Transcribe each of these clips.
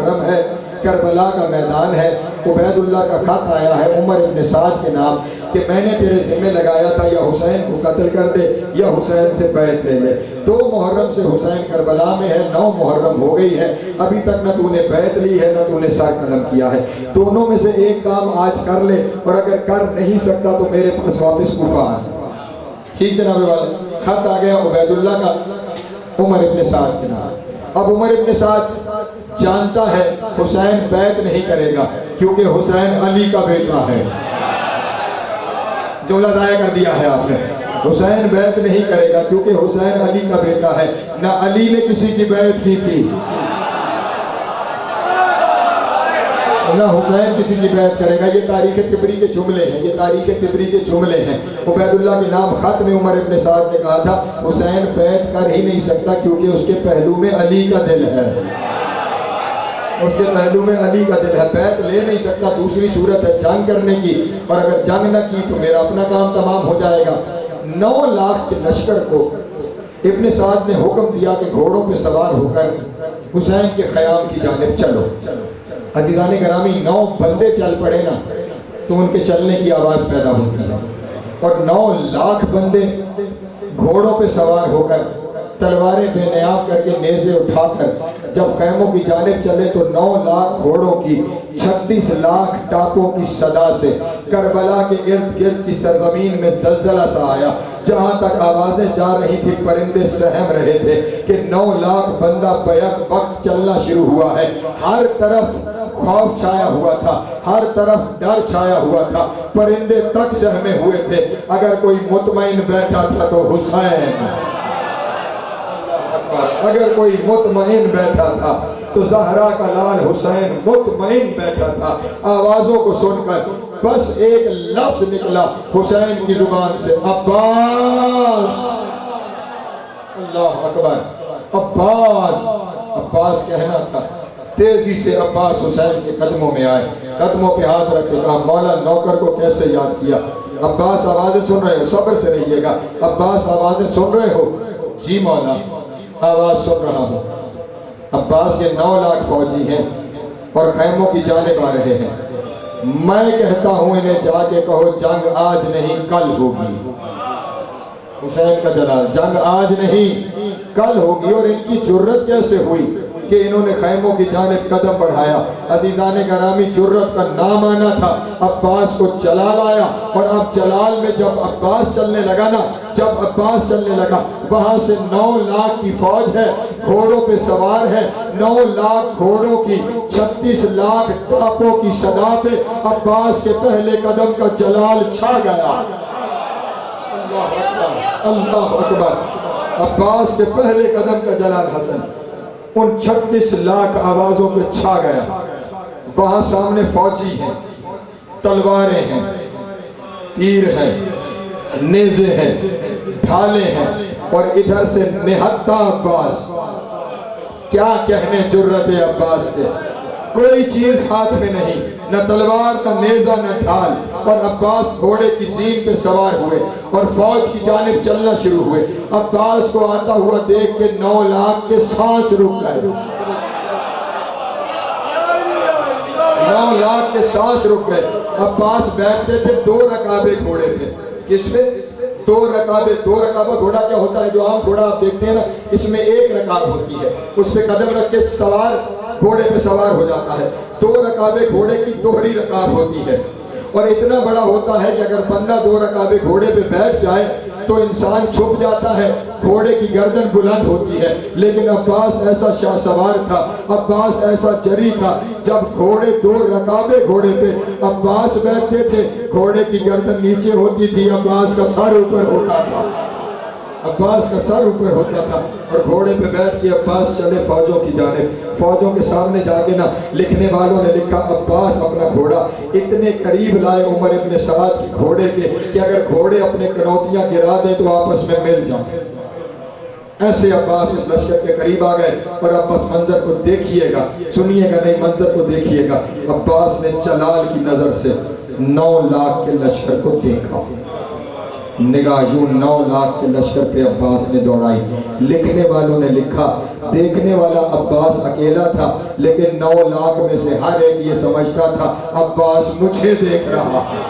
محرم ہے، کربلا کا میدان ہے، عبید اللہ کا خط آیا ہے عمر ابن سعد کے نام کہ میں نے تیرے ذمہ لگایا تھا یا حسین کو قتل کر دے یا حسین سے بیعت لے لے۔ 2 محرم سے حسین کربلا میں ہے، 9 محرم ہو گئی ہے، ابھی تک نہ تو نے بیعت لی ہے نہ تو نے سر قلم کیا ہے۔ دونوں میں سے ایک کام آج کر لے، اور اگر کر نہیں سکتا تو میرے پاس واپس کوفہ آ۔ ٹھیک جناب والے، خط آ گیا عبید اللہ کا عمر ابن سعد کے نام۔ اب عمر ابن سعد جانتا ہے حسین بیعت نہیں کرے گا کیونکہ حسین علی کا بیٹا ہے۔ جملہ ضائع کر دیا ہے آپ نے، حسین بیعت نہیں کرے گا کیونکہ حسین علی کا بیٹا ہے۔ نہ علی نے کسی کی بیعت کی تھی نہ حسین کسی کی بیعت کرے گا۔ یہ تاریخ طبری کے جملے ہیں، یہ تاریخ طبری کے جملے ہیں۔ عبید اللہ کے نام خط میں عمر ابن سعد نے کہا تھا حسین بیعت کر ہی نہیں سکتا کیونکہ اس کے پہلو میں علی کا دل ہے، اس کے پہلو میں علی کا دل ہے، بیعت لے نہیں سکتا۔ دوسری صورت ہے جنگ کرنے کی، اور اگر جنگ نہ کی تو میرا اپنا کام تمام ہو جائے گا۔ 9 لاکھ کے لشکر کو ابن سعد نے حکم دیا کہ گھوڑوں پہ سوار ہو کر حسین کے خیام کی جانب چلو۔ عزیزان گرامی، 9 بندے چل پڑے نا تو ان کے چلنے کی آواز پیدا ہوتی ہے، اور 9 لاکھ بندے گھوڑوں پہ سوار ہو کر تلواریں بے نیاب کر کے نیزے اٹھا کر جب خیموں کی جانب چلے تو 9 لاکھ گھوڑوں کی 36 لاکھ ٹاپوں کی صدا سے کربلا کے ارد گرد کی سرزمین میں زلزلہ سا آیا۔ جہاں تک آوازیں جا رہی تھی پرندے سہم رہے تھے کہ 9 لاکھ بندہ بیک وقت چلنا شروع ہوا ہے۔ ہر طرف خوف چھایا ہوا تھا، ہر طرف ڈر چھایا ہوا تھا، پرندے تک سہمے ہوئے تھے۔ اگر کوئی مطمئن بیٹھا تھا تو حسین، اگر کوئی مطمئن بیٹھا تھا تو زہرا کا لال حسین مطمئن بیٹھا تھا۔ آوازوں کو سن کر بس ایک لفظ نکلا حسین کی زبان سے، عباس۔ اللہ اکبر، عباس، عباس کہنا تھا۔ تیزی سے عباس حسین کے قدموں میں آئے، قدموں پہ ہاتھ رکھے، کہا مولا نوکر کو کیسے یاد کیا؟ عباس آوازیں سن رہے ہو؟ صبر سے رہیے گا۔ عباس آوازیں سن رہے ہو؟ جی مولا آواز سن رہا ہوں۔ عباس کے 9 لاکھ فوجی ہیں اور خیموں کی جانب آ رہے ہیں۔ میں کہتا ہوں انہیں جا کے کہو جنگ آج نہیں کل ہوگی۔ حسین کا جلال، جنگ آج نہیں کل ہوگی۔ اور ان کی جرت کیسے ہوئی کہ انہوں نے خیموں کی جانب قدم بڑھایا؟ عزیزان گرامی، جرت کا نام آنا تھا۔ عباس کو جلال آیا، اور اب جلال میں جب عباس چلنے لگا نا، جب عباس چلنے لگا وہاں سے 9 لاکھ کی فوج ہے، گھوڑوں پہ سوار ہے، 9 لاکھ گھوڑوں کی 36 لاکھ ٹاپوں کی صدا پہ عباس کے پہلے قدم کا جلال چھا گیا۔ اللہ اکبر، عباس کے پہلے قدم کا جلال حسن ان 36 لاکھ آوازوں پہ چھا گیا۔ وہاں سامنے فوجی ہیں، تلواریں ہیں، تیر ہیں، نیزے ہیں، ڈھالے ہیں، اور ادھر سے نہتا عباس۔ کیا کہنے جرت عباس کے، کوئی چیز ہاتھ میں نہیں، نہ تلوار نہ نیزہ نہ ڈھال، اور عباس گھوڑے کی زین پہ سوار ہوئے اور فوج کی جانب چلنا شروع ہوئے۔ عباس کو آتا ہوا دیکھ کے 9 لاکھ کے سانس رک گئے، 9 لاکھ کے سانس رک گئے۔ عباس بیٹھتے تھے، 2 رکابے گھوڑے تھے۔ کس پہ؟ 2 رکابے۔ 2 رکابہ گھوڑا کیا ہوتا ہے؟ جو عام گھوڑا آپ دیکھتے ہیں نا، اس میں 1 رکاب ہوتی ہے، اس پہ قدم رکھ کے سوار گھوڑے پہ سوار ہو جاتا ہے۔ 2 رکابے گھوڑے کی دوہری رکاب ہوتی ہے، اور اتنا بڑا ہوتا ہے کہ اگر بندہ 2 رکابے گھوڑے پہ بیٹھ جائے تو انسان چھپ جاتا ہے، گھوڑے کی گردن بلند ہوتی ہے۔ لیکن عباس ایسا شاہ سوار تھا، عباس ایسا جری تھا، جب گھوڑے 2 رکابے گھوڑے پہ عباس بیٹھتے تھے، گھوڑے کی گردن نیچے ہوتی تھی، عباس کا سر اوپر ہوتا تھا، عباس کا سر اوپر ہوتا تھا، اور گھوڑے پہ بیٹھ کے عباس چلے فوجوں کی جانب۔ فوجوں کے سامنے جا کے نا لکھنے والوں نے لکھا عباس اپنا گھوڑا اتنے قریب لائے عمر ابن سعد کے گھوڑے کے کہ اگر گھوڑے اپنے کنوتیاں گرا دیں تو آپس میں مل جائیں۔ ایسے عباس اس لشکر کے قریب آ گئے، اور اب بس منظر کو دیکھیے گا، سنیے گا نہیں، منظر کو دیکھیے گا۔ عباس نے جلال کی نظر سے 9 لاکھ کے لشکر کو دیکھا، نگاہ یوں 9 لاکھ کے لشکر پہ عباس نے دوڑائی. لکھنے والوں نے لکھا دیکھنے والا عباس اکیلا تھا، لیکن 9 لاکھ میں سے ہر ایک یہ سمجھتا تھا عباس مجھے دیکھ رہا ہے،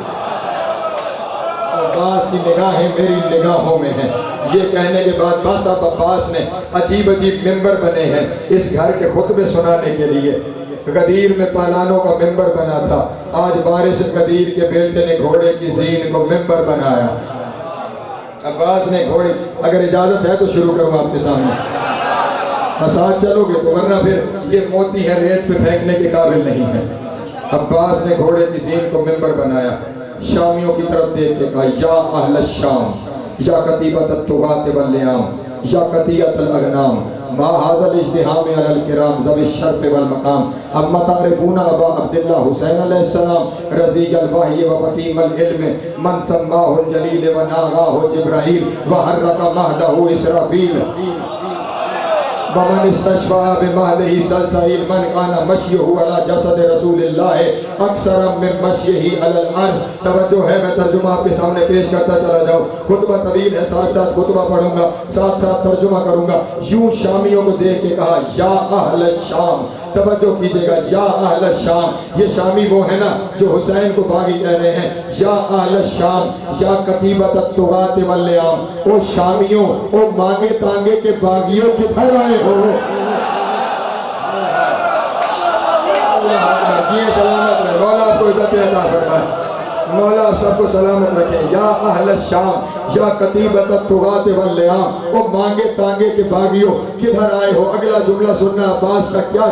عباس کی نگاہیں میری نگاہوں میں ہیں. یہ کہنے کے بعد بس اب عباس نے عجیب عجیب ممبر بنے ہیں اس گھر کے خطبے سنانے کے لیے. غدیر میں پہلانوں کا ممبر بنا تھا، آج وارث غدیر کے بیٹے نے گھوڑے کی زین کو ممبر بنایا. عباس نے گھوڑے، اگر اجازت ہے تو شروع کروں آپ کے سامنے، ساتھ چلو گے تو، ورنہ پھر یہ موتی ہے ریت پہ پھینکنے کے قابل نہیں ہے. عباس نے گھوڑے کی زین کو ممبر بنایا. شامیوں کی طرف دیکھ کے کہا یا اہل الشام یا قطیبۃ الطغاة واللیام یا قطیعۃ الاغنام ما ھذا الاجتہام علی الکرام ذوی الشرف والمقام اما تعرفون ابا عبداللہ حسین علیہ السلام رضی الوحی وفتیم العلم من سماہ الجلیل وناغاہ جبرائیل وحرک مہدہ اسرافیل ومن استشفاء بمہدہ سلسائیل من کانا مشیہ علی جسد رسول اللہ اکثر من مشیہ علی الارض. توجہ ہے، میں ترجمہ آپ کے سامنے پیش کرتا چلا جاؤں. خطبہ طویل ہے، ساتھ ساتھ خطبہ پڑھوں گا، ساتھ ساتھ ترجمہ کروں گا. یوں شامیوں کو دیکھ کے کہا یا اہل الشام. توجہ کیجئے گا، یا اہل الشام، یہ شامی وہ ہے نا جو حسین کو باغی کہہ رہے ہیں. یا اہل الشام یا قطیبۃ الطغاة واللیام، او شامیوں، او مانگے تانگے کے باغیوں کدھر آئے ہو؟ جی سلامت رہے، مولا آپ کو عزت عطا فرمائے، مولا آپ سب کو سلامت رکھیں. یا اہل الشام یا قطیبۃ الطغاة واللیام، او مانگے تانگے کے باغیوں کدھر آئے ہو؟ اگلا جملہ سننا عباس کا، کیا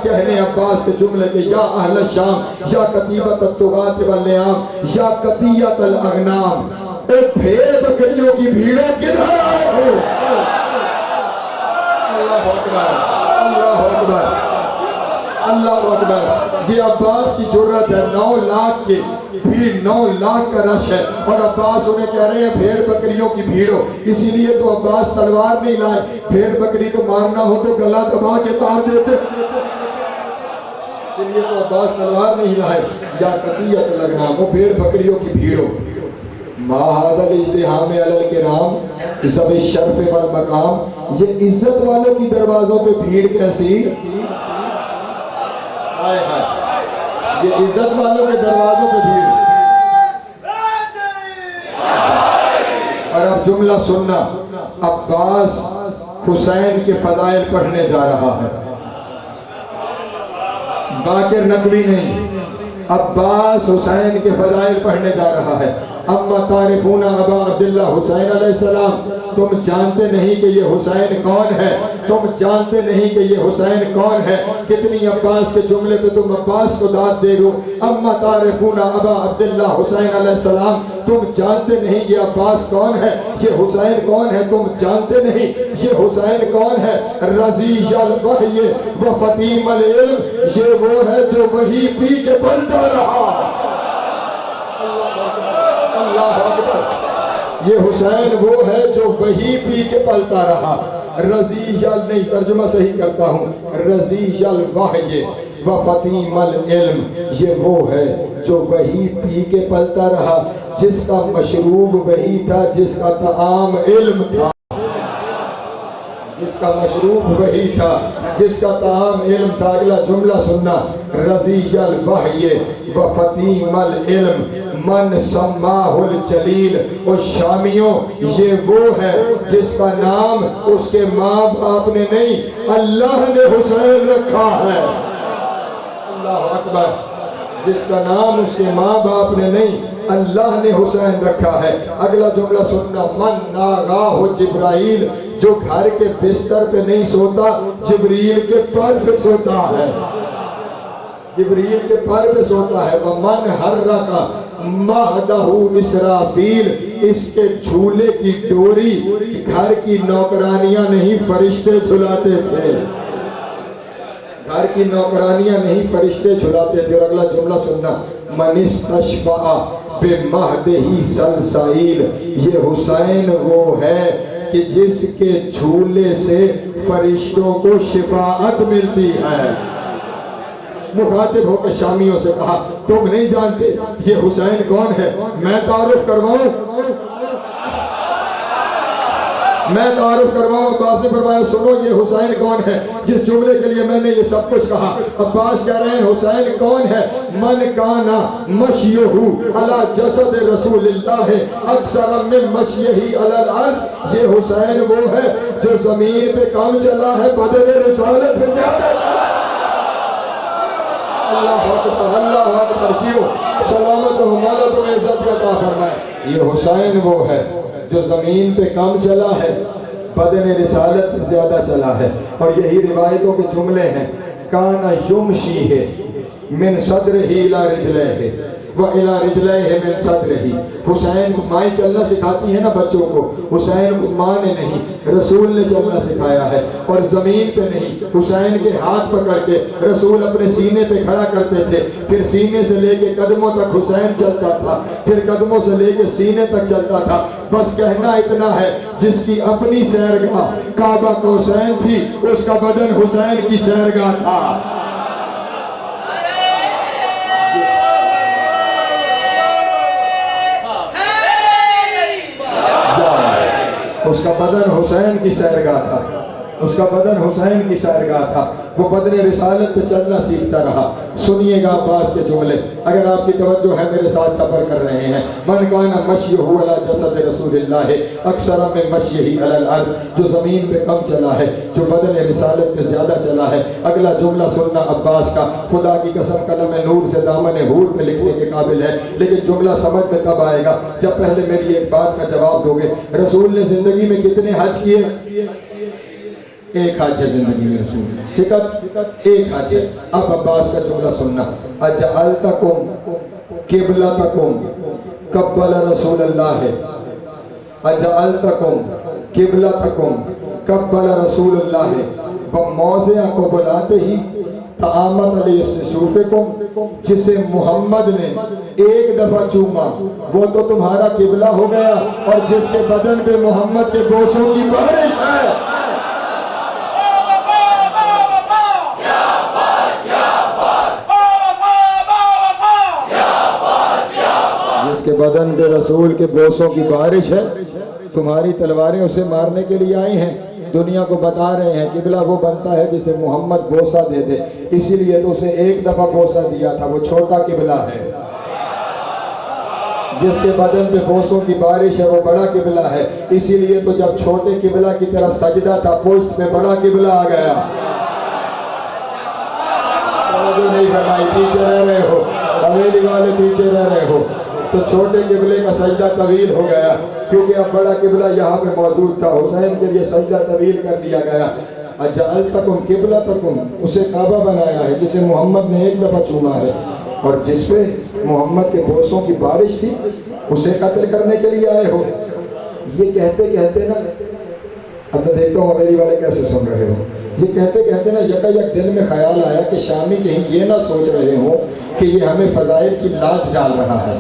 کہنے عباس کے جملے کے. یا اہل الشام یا قطیبۃ الطغاة واللیام یا قطیعۃ الاغنام، اے بھیڑ بکریوں کی بھیڑوں کدھر آئے ہو؟ اللہ اکبر، اللہ اکبر، اللہ اکبر. یہ عباس کی جرت ہے. 9 لاکھ کے بھیڑ، 9 لاکھ کا رش ہے، اور عباس انہیں کہہ رہے ہیں بھیڑ بکریوں کی بھیڑوں. اسی لیے تو عباس تلوار نہیں لائے، بھیڑ بکری کو مارنا ہو تو گلا دبا کے مار دیتے. اسی لیے تو عباس تلوار نہیں لائے. یا قطیعۃ الاغنام، وہ بھیڑ بکریوں کی بھیڑوں. ما ھذا الاجتہام علی الکرام ذوی الشرف والمقام، یہ عزت والوں کی دروازوں پہ بھیڑ کیسی؟ یہ عزت والوں کے دروازوں پہ بھیڑ. اور اب جملہ سننا، عباس حسین کے فضائل پڑھنے جا رہا ہے، باقر نقوی نہیں، عباس حسین کے فضائل پڑھنے جا رہا ہے. اما تعرفون ابا عبداللہ حسین علیہ السلام، تم جانتے نہیں کہ یہ حسین کون ہے، تم جانتے نہیں کہ یہ حسین کون ہے. کتنی عباس کے جملے پہ تم عباس کو داد دے گو. اما تعرفون ابا عبداللہ حسین علیہ السلام، تم جانتے نہیں یہ عباس کون ہے، یہ حسین کون ہے، تم جانتے نہیں یہ حسین کون ہے. رضی الوحی و فتیم العلم، یہ وہ ہے جو وحی پی کے بلتا رہا. اللہ اکبر، یہ حسین وہ ہے جو وحی پی کے پلتا رہا. رضی نہیں، ترجمہ صحیح کرتا ہوں، رضی الوحی و فتیم العلم، یہ وہ ہے جو وحی پی کے پلتا رہا، جس کا مشروب وحی تھا، جس کا طعام علم تھا، جس کا مشروب وحی تھا، جس کا طعام علم تھا. اگلا جملہ سننا، رضی الوحی و فتیم العلم من سماہ الجلیل. اور شامیوں، یہ وہ ہے جس کا نام اس کے ماں باپ نے نہیں، اللہ نے حسین رکھا ہے. اللہ اکبر، جس کا نام اس کے ماں باپ نے نہیں، اللہ نے حسین رکھا ہے. اگلا جملہ سننا، من ناغاہ جبرائیل، جو گھر کے بستر پہ نہیں سوتا، جبریل کے پر پہ سوتا ہے، جبریل کے پر پہ سوتا ہے. ومن حرک مہدہ اسرافیل، اس کے جھولے کی ڈوری گھر کی نوکرانیاں نہیں فرشتے جھلاتے تھے، گھر کی نوکرانیاں نہیں فرشتے جھلاتے تھے. اور اگلا جملہ سننا، من استشفاء بمہدہ سلسائیل، یہ حسین وہ ہے کہ جس کے جھولے سے فرشتوں کو شفاعت ملتی ہے. مخاطب ہو کے شامیوں سے کہا تم نہیں جانتے یہ حسین کون ہے؟ میں تعارف کرواؤں عباس نے فرمایا سنو یہ حسین کون ہے جس جملے کے لیے میں نے یہ سب کچھ کہا؟ عباس کہہ رہے ہیں حسین کون ہے؟ من کانا مشیہو علی جسد رسول اللہ اکثر من مشیہی علی الارض، یہ حسین وہ ہے جو زمین پہ کام چلا ہے بدن رسالت سے زیادہ چلا ہے۔ اللہ اکبر جیو سلامت و حمالت و عزت عطا فرمائے۔ یہ حسین وہ ہے جو زمین پہ کم چلا ہے بدن رسالت زیادہ چلا ہے۔ اور یہی روایتوں کے جملے ہیں کانا یمشی ہے من صدرہ الی رجلہ وَإِلَى رِجْلَيْهِ مِنْ صَدْرِهِ۔ حسین مائیں چلنا سکھاتی ہے نا بچوں کو، حسین ماں نے نہیں رسول نے چلنا سکھایا ہے، اور زمین پہ نہیں، حسین کے ہاتھ پکڑ کے رسول اپنے سینے پہ کھڑا کرتے تھے، پھر سینے سے لے کے قدموں تک حسین چلتا تھا، پھر قدموں سے لے کے سینے تک چلتا تھا۔ بس کہنا اتنا ہے جس کی اپنی سیرگاہ کعبہ کو حسین تھی اس کا بدن حسین کی سیرگاہ تھا۔ اس کا بدن حسین کی سیرگاہ تھا، اس کا بدن حسین کی سیرگاہ تھا، وہ بدن رسالت پہ چلنا سیکھتا رہا۔ سنیے گا عباس کے جملے اگر آپ کی توجہ ہے میرے ساتھ سفر کر رہے ہیں۔ من کان مشیہ علی جسد رسول اللہ اکثر من مشیہ علی الارض، جو زمین پہ کم چلا ہے جو بدن رسالت پہ زیادہ چلا ہے۔ اگلا جملہ سننا عباس کا، خدا کی قسم قلم نور سے دامن حور پہ لکھنے کے قابل ہے، لیکن جملہ سمجھ میں تب آئے گا جب پہلے میری ایک بات کا جواب دو گے۔ رسول نے زندگی میں کتنے حج کیے؟ ایک حج ہے زندگی میں رسول، سکت ایک حج ہے۔ اب عباس کا جملہ سننا، اجعلتکم قبلتکم قبل رسول اللہ، اجعلتکم قبلتکم قبل رسول اللہ وموضع قبلاتہ طعامت علی السیوفکم، جسے محمد نے ایک دفعہ چوما وہ تو تمہارا قبلہ ہو گیا، اور جس کے بدن پہ محمد کے بوسوں کی بارش ہے کے بدن پہ رسول کے بوسوں کی بارش ہے، تمہاری تلواریں اسے مارنے کے لیے آئی ہیں۔ دنیا کو بتا رہے ہیں قبلہ وہ بنتا ہے جسے محمد بوسہ دے دے، اسی لیے تو اسے ایک دفعہ بوسہ دیا تھا، وہ چھوٹا قبلہ ہے۔ جس کے بدن پہ بوسوں کی بارش ہے وہ بڑا قبلہ ہے، اسی لیے تو جب چھوٹے قبلہ کی طرف سجدہ تھا پشت پہ بڑا قبلہ آ گیا۔ نہیں فرمائی، پیچھے رہ رہے ہو، حویلی والے پیچھے رہ رہے ہو، تو چھوٹے قبلے کا سجدہ طویل ہو گیا کیونکہ اب بڑا قبلہ یہاں پہ موجود تھا، حسین کے لیے سجدہ طویل کر دیا گیا۔ اجعلتکم قبلتکم، اسے کعبہ بنایا ہے جسے محمد نے ایک دفعہ چوما ہے، اور جس پہ محمد کے بوسوں کی بارش تھی اسے قتل کرنے کے لیے آئے ہو۔ یہ کہتے کہتے نا، اب میں دیکھتا ہوں میری والے کیسے سن رہے ہو، یہ کہتے کہتے نا یک دل میں خیال آیا کہ شامی کہیں یہ نہ سوچ رہے ہوں کہ یہ ہمیں فضائل کی لاج ڈال رہا ہے،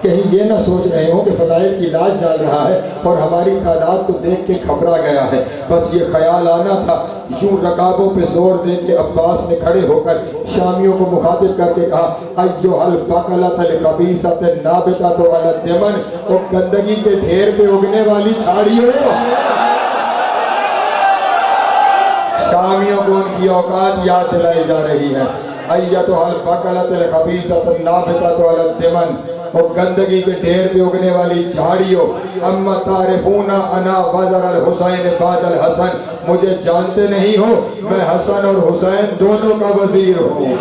کہیں یہ نہ سوچ رہے ہوں کہ فضائل کی لاج ڈال رہا ہے اور ہماری تعداد کو دیکھ کے گھبرا گیا ہے۔ بس یہ خیال آنا تھا۔ یوں رکابوں پہ زور دے کے عباس نے کھڑے ہو کر شامیوں کو مخاطب کر کے کہا ایھا البقلۃ الخبیثۃ النابتۃ علی الدمن، او گندگی کے ڈھیر پہ اگنے والی چھاڑیوں، شامیوں کو ان کی اوقات یاد دلائی جا رہی ہے۔ ایھا البقلۃ الخبیثۃ النابتۃ علی الدمن، اور گندگی کے ڈھیر پہ اگنے والی جھاڑیوں، اما تعرفون انا وزر الحسین بعد الحسن، مجھے جانتے نہیں ہو میں حسن اور حسین دونوں کا وزیر ہوں،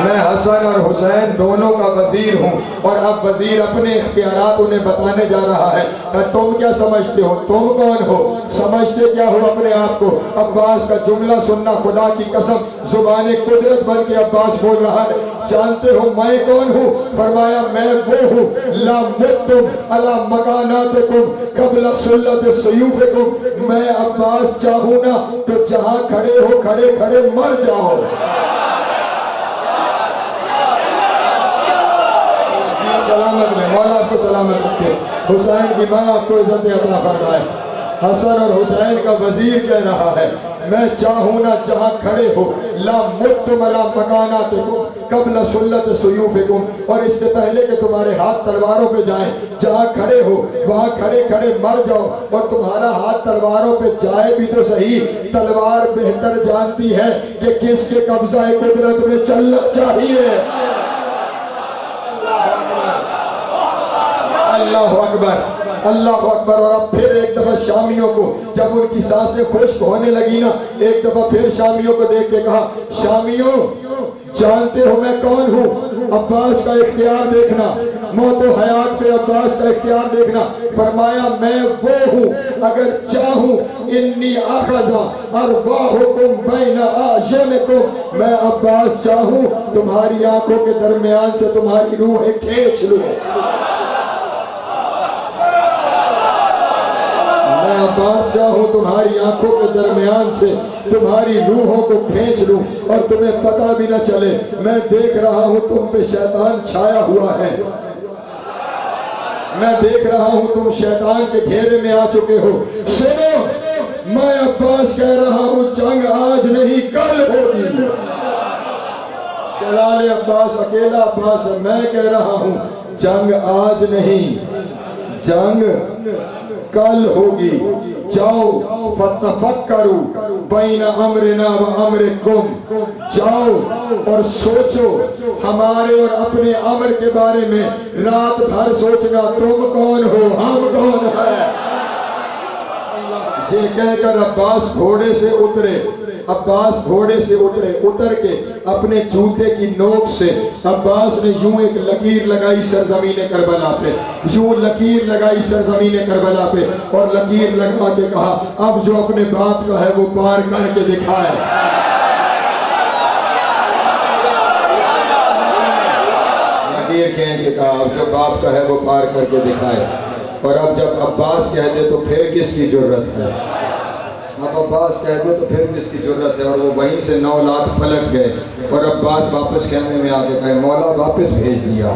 میں حسن اور حسین دونوں کا وزیر ہوں۔ اور اب وزیر اپنے اختیارات انہیں بتانے جا رہا ہے کہ تم کیا سمجھتے ہو، تم کون ہو، سمجھتے کیا ہو اپنے آپ کو۔ عباس کا جملہ سننا، خدا کی قسم زبان قدرت بن کے عباس بول رہا ہے، جانتے ہو میں کون ہوں؟ فرمایا میں وہ ہوں لا متم علی مکاناتکم قبل سلط سیوفکم، میں عباس چاہوں نا تو جہاں کھڑے ہو کھڑے کھڑے مر جاؤ۔ سلامت میں مولا آپ کو سلامت رکھے، حسین کی ماں آپ کو عزت عطا فرمائے۔ حسن اور حسین کا وزیر کہہ رہا ہے، میں چاہوں نہ جہاں کھڑے ہو لا متم لا مکاناتکم قبل سلت سیوفکم، اور اس سے پہلے کہ تمہارے ہاتھ تلواروں پہ جائیں جہاں کھڑے ہو وہاں کھڑے کھڑے مر جاؤ، اور تمہارا ہاتھ تلواروں پہ جائے بھی تو صحیح، تلوار بہتر جانتی ہے کہ کس کے قبضہ قدرت میں چلنا چاہیے۔ اللہ اکبر اللہ اکبر۔ اور اب پھر ایک دفعہ شامیوں کو جب ان کی سانسیں خشک ہونے لگی نا، ایک دفعہ پھر شامیوں کو دیکھ کے کہا شامیوں جانتے ہو میں کون ہوں؟ عباس کا اختیار دیکھنا، موت و حیات پہ عباس کا اختیار دیکھنا۔ فرمایا میں وہ ہوں اگر چاہوں انی اخذا ارواحکم بین اعینکم، میں عباس چاہوں تمہاری آنکھوں کے درمیان سے تمہاری روحیں کھینچ لوں، میں عباس چاہوں تمہاری آنکھوں کے درمیان سے تمہاری روحوں کو کھینچ لوں اور تمہیں پتہ بھی نہ چلے۔ میں دیکھ رہا ہوں تم پہ شیطان چھایا ہوا ہے، میں دیکھ رہا ہوں تم شیطان کے گھیرے میں آ چکے ہو۔ سنو میں عباس کہہ رہا ہوں جنگ آج نہیں کل ہوگی۔ جلال عباس اکیلا عباس ہے، میں کہہ رہا ہوں جنگ آج نہیں جنگ کل ہوگی۔ جاؤ فتفکروا بین امرنا و امرکم، جاؤ اور سوچو ہمارے اور اپنے امر کے بارے میں، رات بھر سوچنا تم کون ہو ہم کون ہیں۔ یہ کہہ کر عباس گھوڑے سے اترے، عباس گھوڑے سے اتر کے اپنے جوتے کی نوک سے عباس نے یوں ایک لکیر لگائی سرزمین کربلا پہ، یوں لکیر لگائی سرزمین کربلا پہ، اور لکیر لگا کے کہا اب جو اپنے باپ کا ہے وہ پار کر کے دکھائے۔ لکیر کھینچ کے کہا اب جو باپ کا ہے وہ پار کر کے دکھائے۔ اور اب جب عباس کہتے تو پھر کس کی ضرورت ہے؟ اب عباس کہتے تو پھر کس کی ضرورت ہے؟ اور وہ وہیں سے 9 لاکھ پلٹ گئے اور عباس واپس خیمے میں آ کے کہے مولا واپس بھیج دیا۔